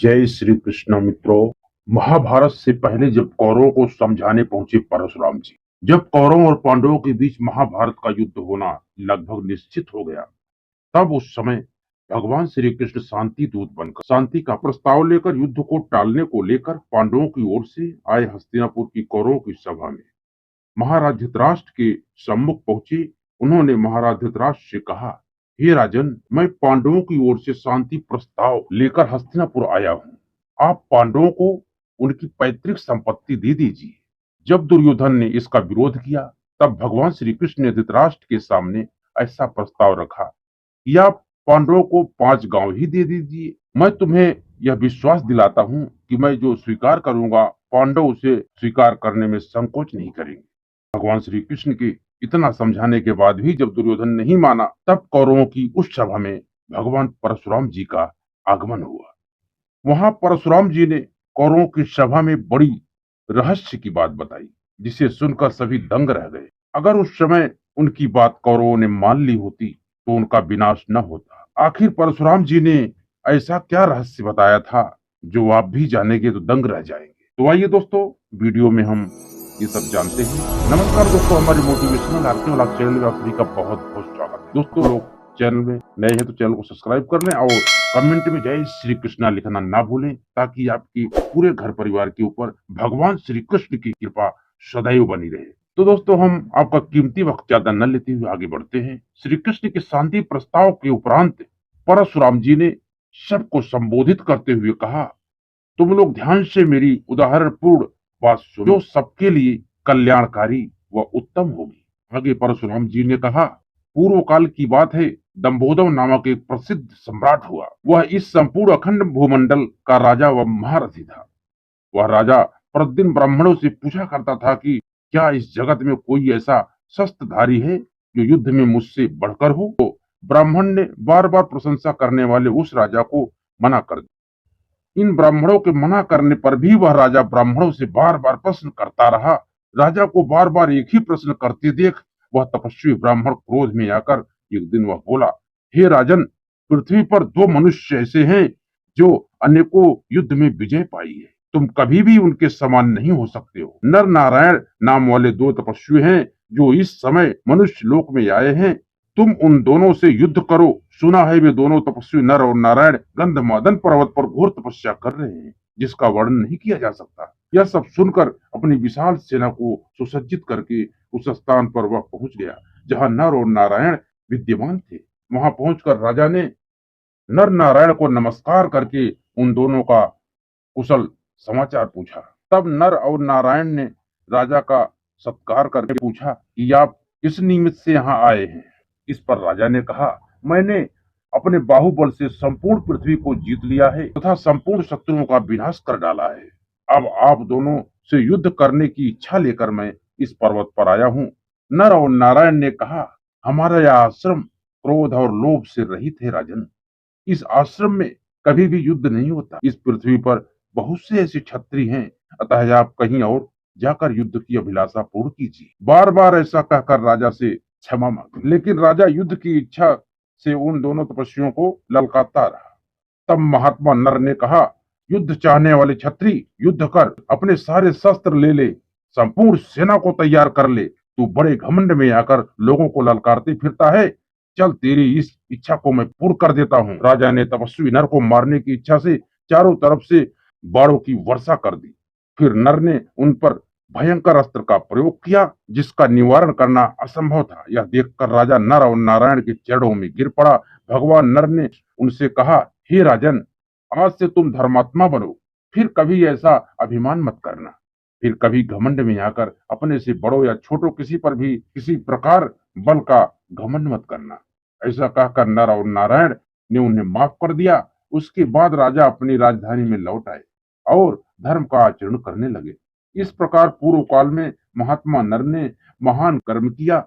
जय श्री कृष्ण मित्रों। महाभारत से पहले जब कौरवों को समझाने पहुंचे परशुराम जी, जब कौरवों और पांडवों के बीच महाभारत का युद्ध होना लगभग निश्चित हो गया, तब उस समय भगवान श्री कृष्ण शांति दूत बनकर शांति का प्रस्ताव लेकर युद्ध को टालने को लेकर पांडवों की ओर से आए हस्तिनापुर की कौरवों की सभा में महाराज धृतराष्ट्र के सम्मुख पहुंचे। उन्होंने महाराज धृतराष्ट्र से कहा, हे राजन, मैं पांडवों की ओर से शांति प्रस्ताव लेकर हस्तिनापुर आया हूँ। आप पांडवों को उनकी पैतृक संपत्ति दे दीजिए। जब दुर्योधन ने इसका विरोध किया, तब भगवान श्री कृष्ण ने धृतराष्ट्र के सामने ऐसा प्रस्ताव रखा कि आप पांडवों को 5 गांव ही दे दीजिए। मैं तुम्हें यह विश्वास दिलाता हूँ कि मैं जो स्वीकार करूंगा, पांडव उसे स्वीकार करने में संकोच नहीं करेंगे। भगवान श्री कृष्ण के इतना समझाने के बाद भी जब दुर्योधन नहीं माना, तब कौरवों की उस सभा में भगवान परशुराम जी का आगमन हुआ। वहां परशुराम जी ने कौरवों की सभा में बड़ी रहस्य की बात बताई, जिसे सुनकर सभी दंग रह गए। अगर उस समय उनकी बात कौरवों ने मान ली होती तो उनका विनाश न होता। आखिर परशुराम जी ने ऐसा क्या रहस्य बताया था जो आप भी जानेंगे तो दंग रह जाएंगे। तो आइए दोस्तों, वीडियो में हम ये सब जानते हैं। नमस्कार दोस्तों, हमारे मोटिवेशनल आरके व्लॉग चैनल में आप सभी का बहुत बहुत स्वागत है। दोस्तों, लोग चैनल में नए हैं तो चैनल को सब्सक्राइब कर लें और कमेंट में जय श्री कृष्णा लिखना ना भूलें, ताकि आपकी पूरे घर परिवार के ऊपर भगवान श्री कृष्ण की कृपा सदैव बनी रहे। तो दोस्तों, हम आपका कीमती वक्त ज्यादा न लेते हुए आगे बढ़ते हैं। श्री कृष्ण के शांति प्रस्ताव के उपरांत परशुराम जी ने सबको संबोधित करते हुए कहा, तुम लोग ध्यान से मेरी उदाहरण पूर्ण बात सुनो, जो सबके लिए कल्याणकारी व उत्तम होगी। आगे परशुराम जी ने कहा, पूर्व काल की बात है, दंभोदर नामक एक प्रसिद्ध सम्राट हुआ। वह इस संपूर्ण अखंड भूमंडल का राजा व महारथी था। वह राजा प्रतिदिन ब्राह्मणों से पूछा करता था कि क्या इस जगत में कोई ऐसा शस्त्रधारी है जो युद्ध में मुझसे बढ़कर हो। तो ब्राह्मण ने बार बार प्रशंसा करने वाले उस राजा को मना कर दिया। इन ब्राह्मणों के मना करने पर भी वह राजा ब्राह्मणों से बार बार प्रश्न करता रहा। राजा को बार बार एक ही प्रश्न करते देख वह तपस्वी ब्राह्मण क्रोध में आकर एक दिन वह बोला, हे राजन, पृथ्वी पर 2 मनुष्य ऐसे हैं जो अनेकों युद्ध में विजय पाई है। तुम कभी भी उनके समान नहीं हो सकते हो। नर नारायण नाम वाले 2 तपस्वी हैं जो इस समय मनुष्य लोक में आए हैं। तुम उन दोनों से युद्ध करो। सुना है वे दोनों तपस्वी नर और नारायण गंधमादन पर्वत पर घोर तपस्या कर रहे हैं, जिसका वर्णन नहीं किया जा सकता। यह सब सुनकर अपनी विशाल सेना को सुसज्जित करके उस स्थान पर वह पहुंच गया जहां नर और नारायण विद्यमान थे। वहां पहुंचकर राजा ने नर नारायण को नमस्कार करके उन दोनों का कुशल समाचार पूछा। तब नर और नारायण ने राजा का सत्कार करके पूछा कि आप किस निमित्त से यहाँ आए हैं। इस पर राजा ने कहा, मैंने अपने बाहुबल से संपूर्ण पृथ्वी को जीत लिया है तथा संपूर्ण शत्रुओं का विनाश कर डाला है। अब आप दोनों से युद्ध करने की इच्छा लेकर मैं इस पर्वत पर आया हूँ। नर और नारायण ने कहा, हमारा यह आश्रम क्रोध और लोभ से रहित है राजन। इस आश्रम में कभी भी युद्ध नहीं होता। इस पृथ्वी पर बहुत से ऐसे क्षत्रिय हैं, अतः आप कहीं और जाकर युद्ध की अभिलाषा पूर्ण कीजिए। बार बार ऐसा कहकर राजा से क्षमा मांगी, लेकिन राजा युद्ध की इच्छा से उन दोनों तपस्वियों को ललकारता रहा। तब महात्मा नर ने कहा, युद्ध चाहने वाले क्षत्रिय, युद्ध कर, अपने सारे शस्त्र ले ले, संपूर्ण सेना को तैयार कर ले। तू बड़े घमंड में आकर लोगों को ललकारते फिरता है। चल, तेरी इस इच्छा को मैं पूर्ण कर देता हूँ। राजा ने तपस्वी नर को मारने की इच्छा से चारों तरफ से बाणों की वर्षा कर दी। फिर नर ने उन पर भयंकर अस्त्र का प्रयोग किया, जिसका निवारण करना असंभव था। यह देखकर राजा नर और नारायण के चरणों में गिर पड़ा। भगवान नर ने उनसे कहा, हे राजन, आज से तुम धर्मात्मा बनो। फिर कभी ऐसा अभिमान मत करना। फिर कभी घमंड में आकर अपने से बड़ों या छोटों किसी पर भी किसी प्रकार बल का घमंड मत करना। ऐसा कहकर नर और नारायण ने उन्हें माफ कर दिया। उसके बाद राजा अपनी राजधानी में लौट आए और धर्म का आचरण करने लगे। इस प्रकार पूर्व काल में महात्मा नर ने महान कर्म किया।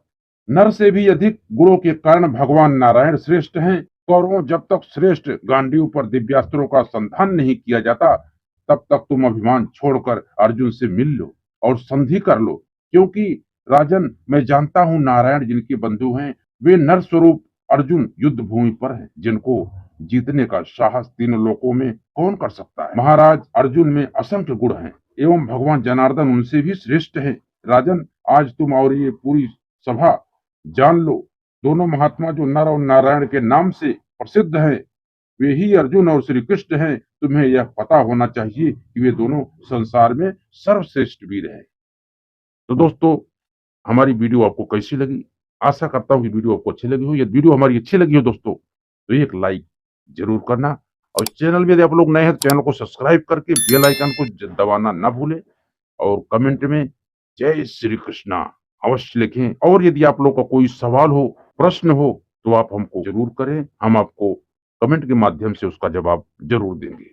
नर से भी अधिक गुणों के कारण भगवान नारायण श्रेष्ठ हैं। कौरवों, जब तक श्रेष्ठ गांडीव पर दिव्यास्त्रों का संधान नहीं किया जाता, तब तक तुम अभिमान छोड़कर अर्जुन से मिल लो और संधि कर लो, क्योंकि राजन, मैं जानता हूं नारायण जिनके बंधु हैं, वे नर स्वरूप अर्जुन युद्ध भूमि पर है, जिनको जीतने का साहस तीनों लोकों में कौन कर सकता है। महाराज अर्जुन में असंख्य गुण हैं एवं भगवान जनार्दन उनसे भी श्रेष्ठ है। राजन, आज तुम और ये पूरी सभा जान लो, दोनों महात्मा जो नर और नारायण के नाम से प्रसिद्ध हैं, वे ही अर्जुन और श्री कृष्ण हैं। तुम्हें यह पता होना चाहिए कि वे दोनों संसार में सर्वश्रेष्ठ वीर हैं। तो दोस्तों, हमारी वीडियो आपको कैसी लगी? आशा करता हूँ कि वीडियो आपको अच्छी लगी हो। यदि वीडियो हमारी अच्छी लगी हो दोस्तों, तो एक लाइक जरूर करना, और चैनल में यदि आप लोग नए हैं तो चैनल को सब्सक्राइब करके बेल आइकन को दबाना ना भूलें, और कमेंट में जय श्री कृष्णा अवश्य लिखें। और यदि आप लोग का कोई सवाल हो, प्रश्न हो, तो आप हमको जरूर करें, हम आपको कमेंट के माध्यम से उसका जवाब जरूर देंगे।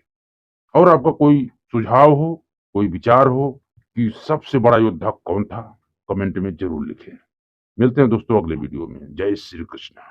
और आपका कोई सुझाव हो, कोई विचार हो कि सबसे बड़ा योद्धा कौन था, कमेंट में जरूर लिखें। मिलते हैं दोस्तों अगले वीडियो में। जय श्री कृष्ण।